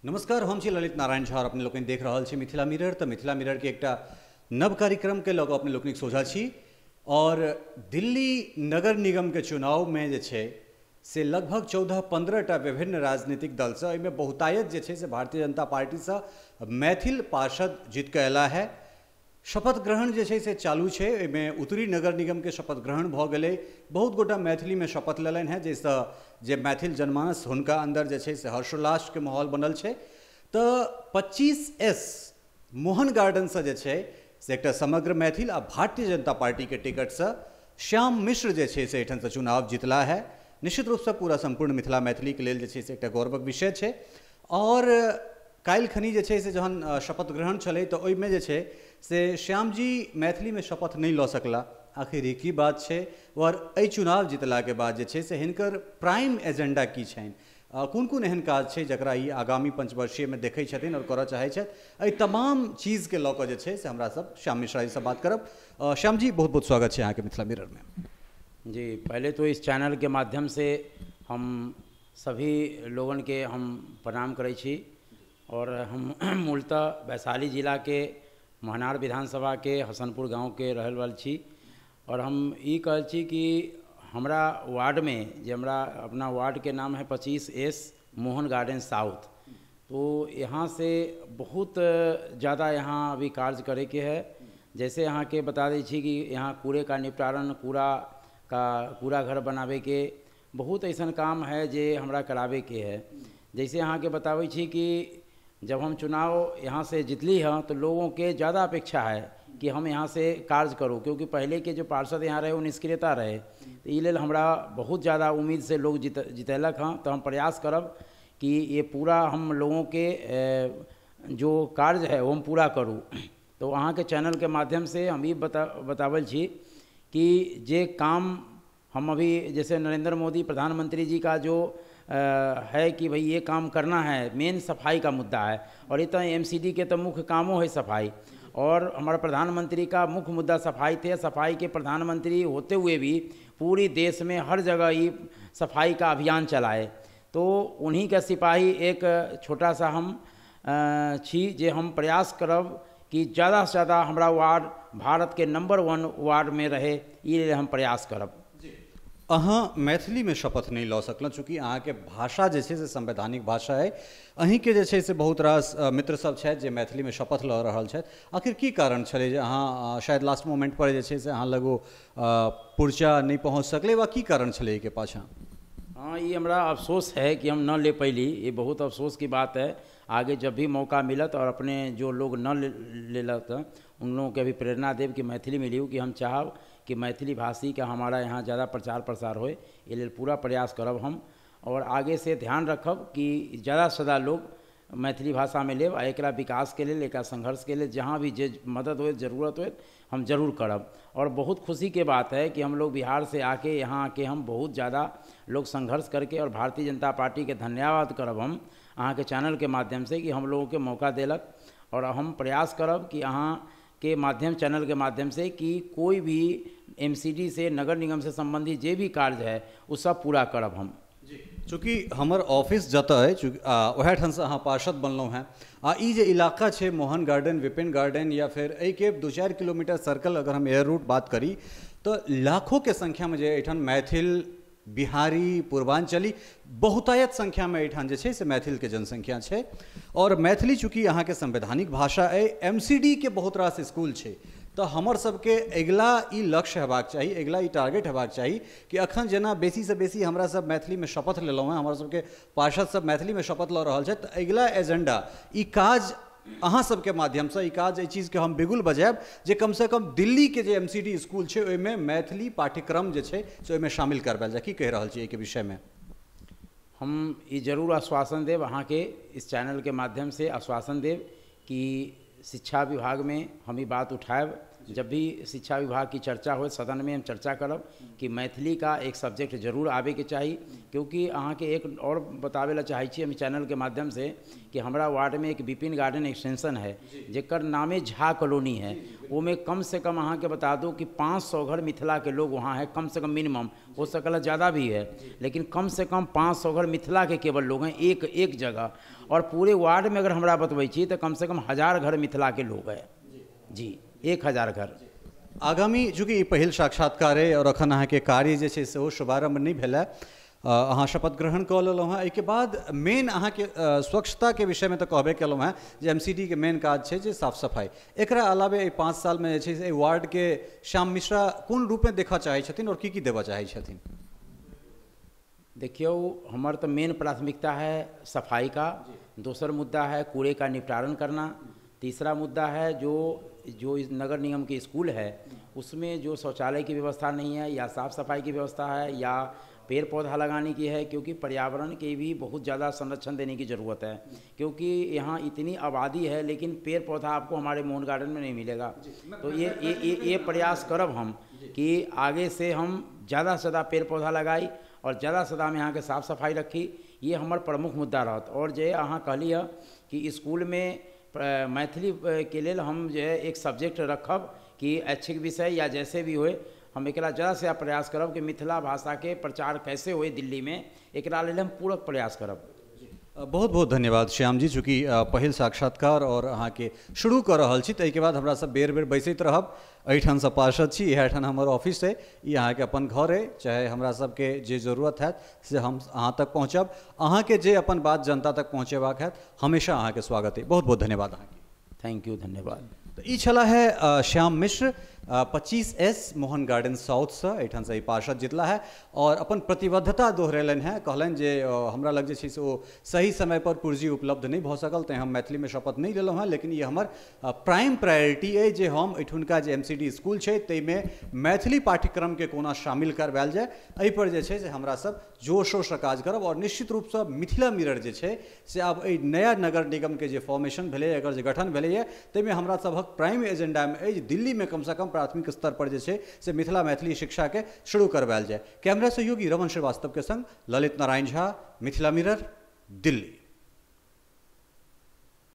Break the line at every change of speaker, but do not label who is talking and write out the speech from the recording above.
नमस्कार, हम छी ललित नारायण झा और अपने लोग देख रहा छी मिथिला मिरर। तो मिथिला मिरर के एक नव कार्यक्रम के लग अपने लोग सोझा छी और दिल्ली नगर निगम के चुनाव में जे छे से लगभग 14-15 विभिन्न राजनीतिक दल से एहिमे बहुतायत जे छे से भारतीय जनता पार्टी से मैथिल पार्षद जीत के अयला है। शपथ ग्रहण जे छे से चालू छे। एहिमे उत्तरी नगर निगम के शपथ ग्रहण भ गेलै। बहुत गोटा मैथिली में शपथ लेलनि हैं, जैसे जे मैथिल जनमानस हुनका अंदर जे छे से हर्षोल्लास के माहौल बनल छे। तो 25S मोहन गार्डन से जे छे से एक समग्र मैथिल आ भारतीय जनता पार्टी के टिकट से श्याम मिश्र जे छे से एहिठाम से चुनाव जीतला है। निश्चित रूप से पूरा संपूर्ण मिथिला मैथिली के लेल जे छे से एक गौरवक विषय छे। और काल्हि खनी जे छे से जहन शपथ ग्रहण चले तो ओहिमे जे छे से श्याम जी मैथिली में शपथ नहीं लऽ सकला। आखिर एक ही बात है और एहि चुनाव जीतला के बाद जे छे से हिनकर प्राइम एजेंडा की छनि, कोन कोन एहन काज छे जकरा ई आगामी पंचवर्षीय में देखै छथिन और करऽ चाहै छथि। एहि तमाम चीज के लऽ कऽ जे छे से हमरा सब श्याम मिश्रा जी से बात करब। श्याम जी, बहुत बहुत स्वागत है यहाँ के मिथिला मिरर में।
जी, पहले तो इस चैनल के माध्यम से हम सभी लोगन के हम प्रणाम करै छी। और हम मूलतः वैशाली जिला के महनार विधानसभा के हसनपुर गांव के रहल वाल छी। और हम ई कहल छी कि हमरा वार्ड में जे हमरा अपना वार्ड के नाम है 25S मोहन गार्डन साउथ। तो यहाँ से बहुत ज़्यादा यहाँ अभी कार्य करे के है। जैसे यहाँ के बता दी छी कि यहाँ कूड़े का निपटारण, कूड़ा घर बनावे के बहुत ऐसा काम है जे हमरा करावे के है। जैसे यहाँ के बतावे छी कि जब हम चुनाव यहाँ से जीतली हैं तो लोगों के ज़्यादा अपेक्षा है कि हम यहाँ से कार्य करूँ, क्योंकि पहले के जो पार्षद यहाँ रहे वो निष्क्रियता रहे। तो ये लेल हमरा बहुत ज़्यादा उम्मीद से लोग जितैलक हैं। तो हम प्रयास करब कि ये पूरा हम लोगों के जो कार्य है वो हम पूरा करूँ। तो वहाँ के चैनल के माध्यम से हम ये बतावल छी कि जे काम हम अभी जैसे नरेंद्र मोदी प्रधानमंत्री जी का जो है कि भाई ये काम करना है, मेन सफाई का मुद्दा है। और इतना MCD के तो मुख्य कामों है सफाई। और हमारा प्रधानमंत्री का मुख्य मुद्दा सफाई थे। सफाई के प्रधानमंत्री होते हुए भी पूरी देश में हर जगह ही सफाई का अभियान चलाए। तो उन्हीं का सिपाही एक छोटा सा हम छी जे हम प्रयास करब कि ज़्यादा से ज़्यादा हमारा वार्ड भारत के नंबर 1 वार्ड में रहे, ये हम प्रयास करब।
अहाँ मैथिली में शपथ नहीं लऽ सकल, चूँकि अहाँ के भाषा जे छे से संवैधानिक भाषा है। अहीं के जे छे से बहुत रास मित्र सब छथि जे मैथिली में शपथ लऽ रहल छथि। आखिर की कारण छलै जे अहाँ शायद लास्ट मोमेंट पर जे छे से अहाँ लगो पुर्चा नहीं पहुँच सकले, वा की कारण छलै के पाछा?
हाँ, ये हमरा अफसोस है कि हम न ले पैली। ये बहुत अफसोस की बात है। आगे जब भी मौका मिलत और अपने जो लोग न लेलत उन लोगों के भी प्रेरणा देव कि मैथिली में लियू, कि हम चाहब कि मैथिली भाषी का हमारा यहाँ ज़्यादा प्रचार प्रसार होए। ये लेल पूरा प्रयास करब हम। और आगे से ध्यान रखब कि ज़्यादा से ज़्यादा लोग मैथिली भाषा में लेब। एकरा विकास के लिए, एकरा संघर्ष के लिए जहाँ भी जे मदद हो, ज़रूरत हो, हम जरूर करब। और बहुत खुशी के बात है कि हम लोग बिहार से आके यहाँ आके हम बहुत ज़्यादा लोग संघर्ष करके, और भारतीय जनता पार्टी के धन्यवाद करब हम अहाँ के चैनल के माध्यम से कि हम लोगों के मौका देलक। और हम प्रयास करब कि अहाँ के माध्यम, चैनल के माध्यम से, कि कोई भी MCD से, नगर निगम से संबंधित जे भी कार्य है वो सब पूरा करब हम।
चूँकि हमर ऑफिस जतऽ है वह ठान से अहाँ पार्षद बनलहुँ हैं। ई जे इलाका है मोहन गार्डन, विपिन गार्डन, या फिर एहि के 2-4 किलोमीटर सर्कल अगर हम एयर रूट बात करी तो लाखों के संख्या में जे एठान मैथिल, बिहारी, पूर्वांचली बहुतायत संख्या में एठान जे छे से मैथिल के जनसंख्या छे। और मैथिली चूँकि यहाँ के संवैधानिक भाषा है, MCD के बहुत रास स्कूल छे। तो हमर सबके अगिला ई लक्ष्य हेबाक चाही, अगिला ई टारगेट हेबाक चाही कि अखन जेना बेसी से बेसी हमरा सब मैथिली में शपथ लेलहुँ हैं, हमरा सबके पार्षद सब मैथिली में शपथ लऽ रहल छथि। अगिला एजेंडा ई काज अहाँ सबके माध्यम से, ई काज, ई चीज के हम बिगुल बजायब जे कम से कम दिल्ली के जे MCD स्कूल छे ओहिमे मैथिली पाठ्यक्रम जे छे से ओहिमे शामिल करबायल जाए। की कहि रहल छी एहि के विषय में?
हम ये जरूर आश्वासन देव, अहाँ के इस चैनल के माध्यम से आश्वासन देव कि शिक्षा विभाग में हम ये बात उठाएब जब भी शिक्षा विभाग की चर्चा हो सदन में हम चर्चा करब कि मैथिली का एक सब्जेक्ट जरूर आवे के चाहिए, क्योंकि अहाँ के एक और बतावे ला चाहे छी हम चैनल के माध्यम से कि हमारा वार्ड में एक विपिन गार्डन एक्सटेंशन है जेकर नामे झा कॉलोनी है। वो में कम से कम अहाँ के बता दूं कि 500 घर मिथिला के लोग वहाँ है, कम से कम मिनिमम, हो सकला ज़्यादा भी है, लेकिन कम से कम 500 घर मिथिला के केवल लोग हैं एक जगह। और पूरे वार्ड में अगर हमरा बतबै छी तो कम से कम 1000 घर मिथिला के लोग है जी, 1000 घर।
आगामी चूँकि ई पहिल साक्षात्कार है और अखन अहाँ के कार्य जे छै सेहो शुभारंभ नहीं भेल है, अहाँ शपथ ग्रहण कऽ लेलहुँ हैं, एहिके बाद मेन अहाँ के स्वच्छता के विषय में तो कहबे केलहुँ हैं जे एमसीडी के मेन काज छै जे साफ सफाई, एकरा अलावे 5 साल में जे छै से वार्ड के श्याम मिश्रा कोन रूप में देखा चाहे छथिन और की देवा चाहे छथिन?
देखियो हमार तो मेन प्राथमिकता है सफाई का, दूसरा मुद्दा है कूड़े का निपटारण करना, तीसरा मुद्दा है जो इस नगर निगम के स्कूल है उसमें जो शौचालय की व्यवस्था नहीं है या साफ़ सफाई की व्यवस्था है या पेड़ पौधा लगाने की है, क्योंकि पर्यावरण के भी बहुत ज़्यादा संरक्षण देने की ज़रूरत है, क्योंकि यहाँ इतनी आबादी है लेकिन पेड़ पौधा आपको हमारे मोहन गार्डन में नहीं मिलेगा। तो ये प्रयास करब हम कि आगे से हम ज़्यादा से ज़्यादा पेड़ पौधा लगाई और ज़्यादा से ज़्यादा हम यहाँ के साफ़ सफाई रखी, ये हमार प्रमुख मुद्दा रहत। और जे अहाँ कहली है कि स्कूल में मैथिली के लिए हम जो है एक सब्जेक्ट रखब कि ऐच्छिक विषय या जैसे भी होए, हम एकरा ज़्यादा से प्रयास करब कि मिथिला भाषा के प्रचार कैसे होए दिल्ली में, एकरा लेल हम पूरा प्रयास करब।
बहुत बहुत धन्यवाद श्याम जी, चूँकि पहिल साक्षात्कार और अहाँ के शुरू कर रहल छी, ताहिके बाद हमरा सब बेर बेर बैसैत रहब। एहिठाम से पार्षद छी, इएह ठाम हमर ऑफिस है, ई अहाँ के अपन घर है, चाहे हमरा सबके जे जरूरत है से हम अहाँ तक पहुँचब, अहाँ के जे अपन बात जनता तक पहुँचेबाक है हमेशा अहाँ के स्वागत है। बहुत बहुत धन्यवाद अहाँ के।
थैंक यू, धन्यवाद।
तो ई छला है श्याम मिश्र 25S मोहन गार्डन साउथ से, एठान से पार्षद जितला है और अपन प्रतिबद्धता दोहरेलन है, कहलन जे हमरा लग जे छै से वो सही समय पर कुर्सी उपलब्ध नहीं भ सकल, तैं हम मैथिली में शपथ नहीं लेलहुँ हैं, लेकिन ये हमर प्राइम प्रायोरिटी है जे हम एठुनका जे एमसीडी स्कूल छै ताहिमे मैथिली पाठ्यक्रम के कोना शामिल करवायल जाए, एहि पर जे छै से हमरा सब जोर शोर से काज करब। और निश्चित रूप से मिथिला मिरर जे छै से आब एहि नया नगर निगम के जे फॉर्मेशन भेलै, एकर जे गठन भेलैए, ताहिमे हमरा सभक प्राइम एजेंडा में अछि दिल्ली में कम से कम प्राथमिक स्तर पर जे छै से मिथिला मैथिली शिक्षा के शुरू करवायल जाए। कैमरा सहयोगी रमन श्रीवास्तव के संग ललित नारायण झा, मिथिला मिरर, दिल्ली।